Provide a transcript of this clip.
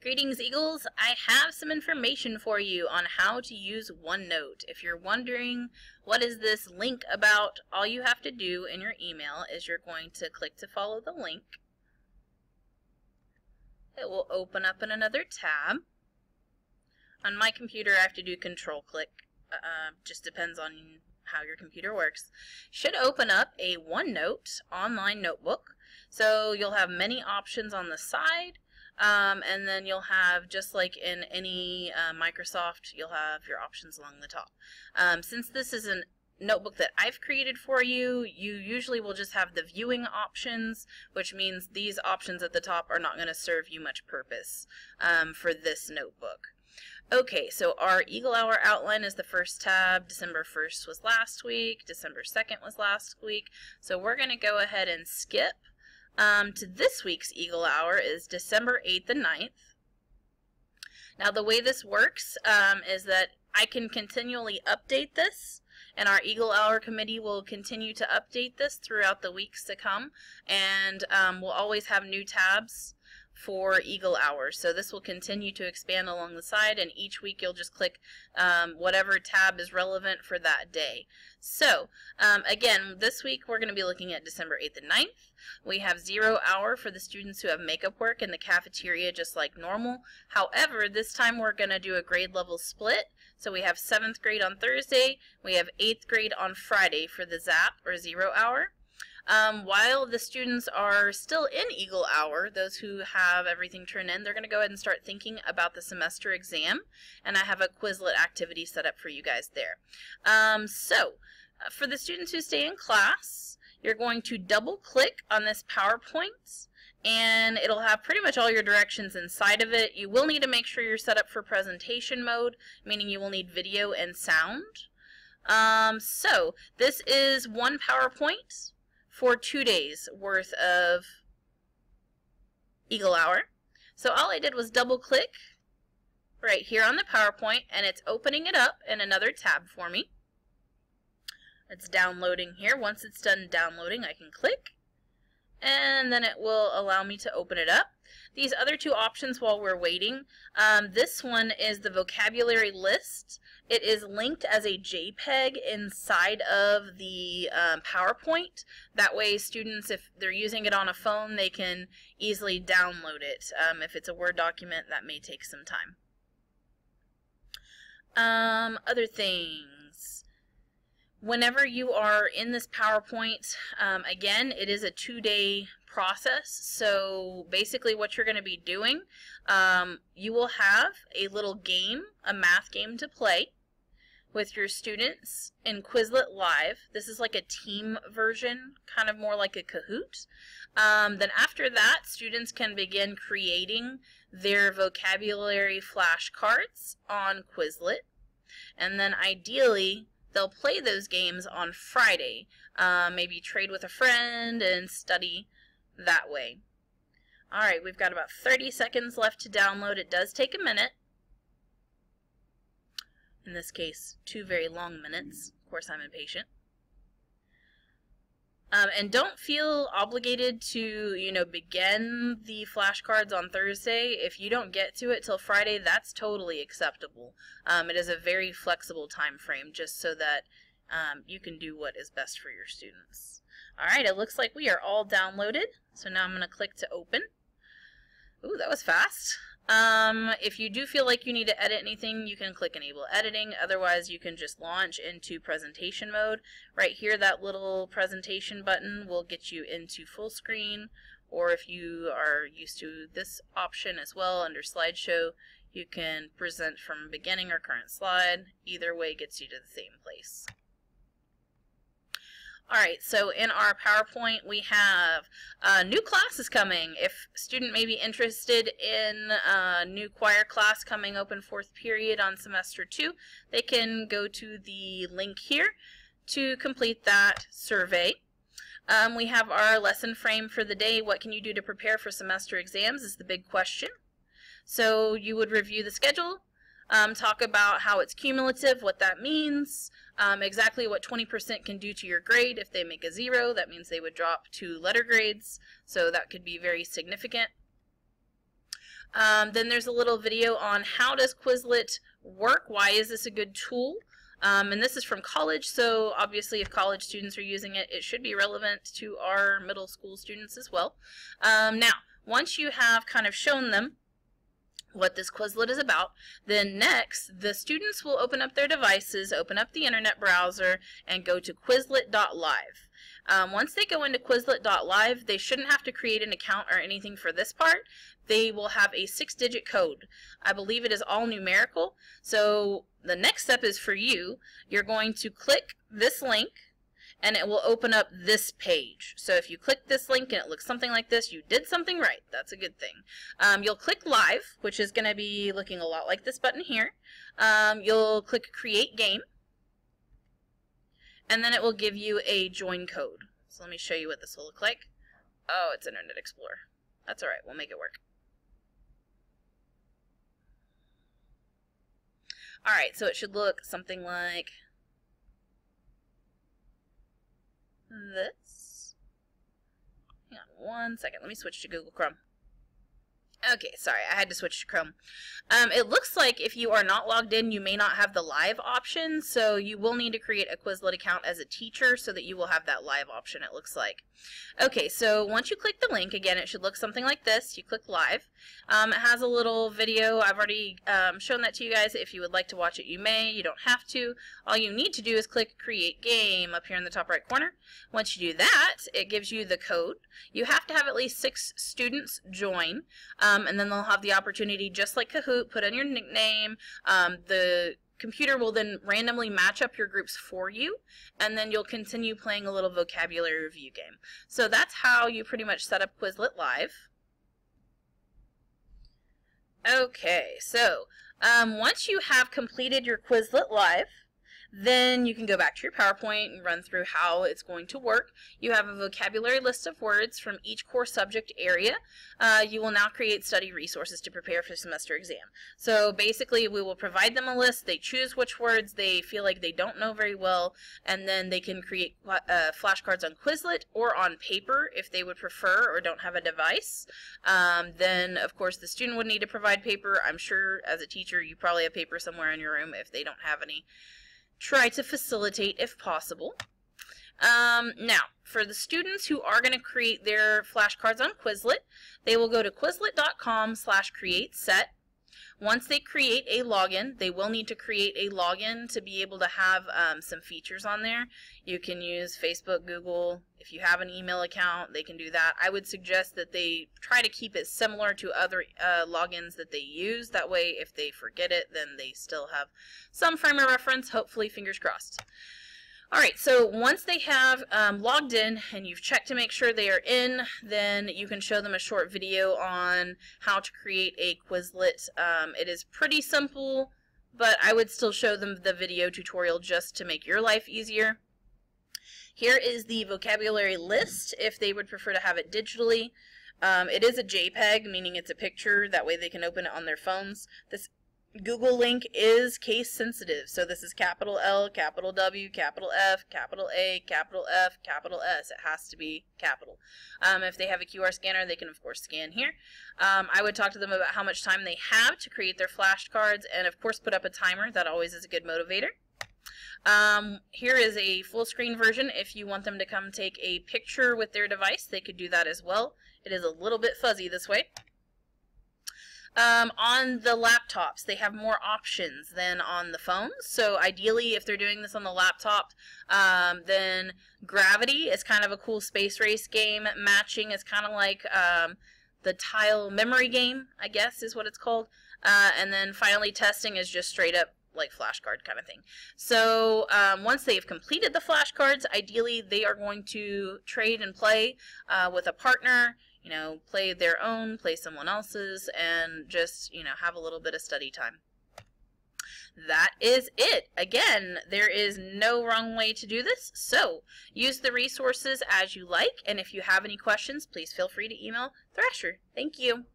Greetings, Eagles. I have some information for you on how to use OneNote. If you're wondering what is this link about, all you have to do in your email is you're going to click to follow the link. It will open up in another tab. On my computer, I have to do control-click. Just depends on how your computer works. Should open up a OneNote online notebook. So you'll have many options on the side. And then you'll have, just like in any Microsoft, you'll have your options along the top. Since this is a notebook that I've created for you, you usually will just have the viewing options, which means these options at the top are not going to serve you much purpose for this notebook. Okay, so our Eagle Hour outline is the first tab. December 1st was last week. December 2nd was last week. So we're going to go ahead and skip to this week's Eagle Hour is December 8th and 9th. Now the way this works is that I can continually update this, and our Eagle Hour committee will continue to update this throughout the weeks to come, and we'll always have new tabs for Eagle Hour. So this will continue to expand along the side, and each week you'll just click whatever tab is relevant for that day. So again, this week we're going to be looking at December 8th and 9th. We have 0 hour for the students who have makeup work in the cafeteria just like normal. However, this time we're going to do a grade level split. So we have 7th grade on Thursday, we have 8th grade on Friday for the ZAP or 0 hour. While the students are still in Eagle Hour, those who have everything turned in, they're going to go ahead and start thinking about the semester exam, and I have a Quizlet activity set up for you guys there. For the students who stay in class, you're going to double click on this PowerPoint, and it'll have pretty much all your directions inside of it. You will need to make sure you're set up for presentation mode, meaning you will need video and sound. So this is one PowerPoint for 2 days worth of Eagle Hour. So all I did was double click right here on the PowerPoint, and it's opening it up in another tab for me. It's downloading here. Once it's done downloading, I can click, and then it will allow me to open it up. These other two options while we're waiting, this one is the vocabulary list. It is linked as a JPEG inside of the PowerPoint. That way students, if they're using it on a phone, they can easily download it. If it's a Word document, that may take some time. Other things. Whenever you are in this PowerPoint, again, it is a 2-day process. So basically what you're going to be doing, you will have a little game, a math game to play with your students in Quizlet Live. This is like a team version, kind of more like a Kahoot. Then after that, students can begin creating their vocabulary flashcards on Quizlet. And then ideally, they'll play those games on Friday. Maybe trade with a friend and study that way. Alright, we've got about 30 seconds left to download. It does take a minute. In this case, 2 very long minutes. Of course, I'm impatient. And don't feel obligated to, begin the flashcards on Thursday. If you don't get to it till Friday, that's totally acceptable. It is a very flexible time frame, just so that you can do what is best for your students. Alright, it looks like we are all downloaded. So now I'm going to click to open. Ooh, that was fast. If you do feel like you need to edit anything, you can click Enable Editing. Otherwise, you can just launch into presentation mode. Right here, that little presentation button will get you into full screen. Or if you are used to this option as well, under slideshow, you can present from beginning or current slide. Either way gets you to the same place. Alright, so in our PowerPoint we have new classes coming. If a student may be interested in a new choir class coming open 4th period on semester 2, they can go to the link here to complete that survey. We have our lesson frame for the day. What can you do to prepare for semester exams is the big question. So you would review the schedule, talk about how it's cumulative, what that means, exactly what 20% can do to your grade. If they make a 0, that means they would drop 2 letter grades, so that could be very significant. Then there's a little video on how does Quizlet work, why is this a good tool. And this is from college, so obviously if college students are using it, it should be relevant to our middle school students as well. Now, once you have kind of shown them what this Quizlet is about, then next the students will open up their devices, open up the internet browser, and go to Quizlet.live. Once they go into Quizlet.live, they shouldn't have to create an account or anything for this part. They will have a 6-digit code. I believe it is all numerical. So the next step is for you. You're going to click this link and it will open up this page. So if you click this link and it looks something like this, you did something right. That's a good thing. You'll click live, which is going to be looking a lot like this button here. You'll click create game, and then it will give you a join code. So let me show you what this will look like. Oh, it's Internet Explorer. That's all right. We'll make it work. All right, so it should look something like this. Hang on one second. Let me switch to Google Chrome. Okay, sorry, I had to switch to Chrome. It looks like if you are not logged in, you may not have the live option, so you will need to create a Quizlet account as a teacher so that you will have that live option, it looks like. Okay, so once you click the link, again, it should look something like this. You click live. It has a little video. I've already shown that to you guys. If you would like to watch it, you may. You don't have to. All you need to do is click create game up here in the top right corner. Once you do that, it gives you the code. You have to have at least 6 students join. And then they'll have the opportunity, just like Kahoot, put in your nickname. The computer will then randomly match up your groups for you, and then you'll continue playing a little vocabulary review game. So that's how you pretty much set up Quizlet Live. Okay, so once you have completed your Quizlet Live, then you can go back to your PowerPoint and run through how it's going to work. You have a vocabulary list of words from each core subject area. You will now create study resources to prepare for semester exam. So basically we will provide them a list. They choose which words they feel like they don't know very well, and then they can create flashcards on Quizlet or on paper if they would prefer or don't have a device. Then of course the student would need to provide paper. I'm sure as a teacher you probably have paper somewhere in your room. If they don't have any, try to facilitate if possible. Now, for the students who are going to create their flashcards on Quizlet, they will go to Quizlet.com/create-set. Once they create a login, they will need to create a login to be able to have some features on there. You can use Facebook, Google. If you have an email account, they can do that. I would suggest that they try to keep it similar to other logins that they use. That way, if they forget it, then they still have some frame of reference, hopefully, fingers crossed. Alright, so once they have logged in and you've checked to make sure they are in, then you can show them a short video on how to create a Quizlet. It is pretty simple, but I would still show them the video tutorial just to make your life easier. Here is the vocabulary list if they would prefer to have it digitally. It is a JPEG, meaning it's a picture. That way they can open it on their phones. This Google link is case sensitive, so this is capital L, capital W, capital F, capital A, capital F, capital S. It has to be capital. If they have a QR scanner, they can of course scan here. I would talk to them about how much time they have to create their flashcards, and of course put up a timer. That always is a good motivator. Here is a full screen version. If you want them to come take a picture with their device, they could do that as well. It is a little bit fuzzy this way. On the laptops, they have more options than on the phones. So ideally, if they're doing this on the laptop, then Gravity is kind of a cool space race game. Matching is kind of like the tile memory game, I guess is what it's called. And then finally, testing is just straight up like flashcard kind of thing. So once they've completed the flashcards, ideally they are going to trade and play with a partner. You know, play their own, play someone else's, and just, you know, have a little bit of study time. That is it. Again, there is no wrong way to do this, so use the resources as you like, and if you have any questions, please feel free to email Thrasher. Thank you.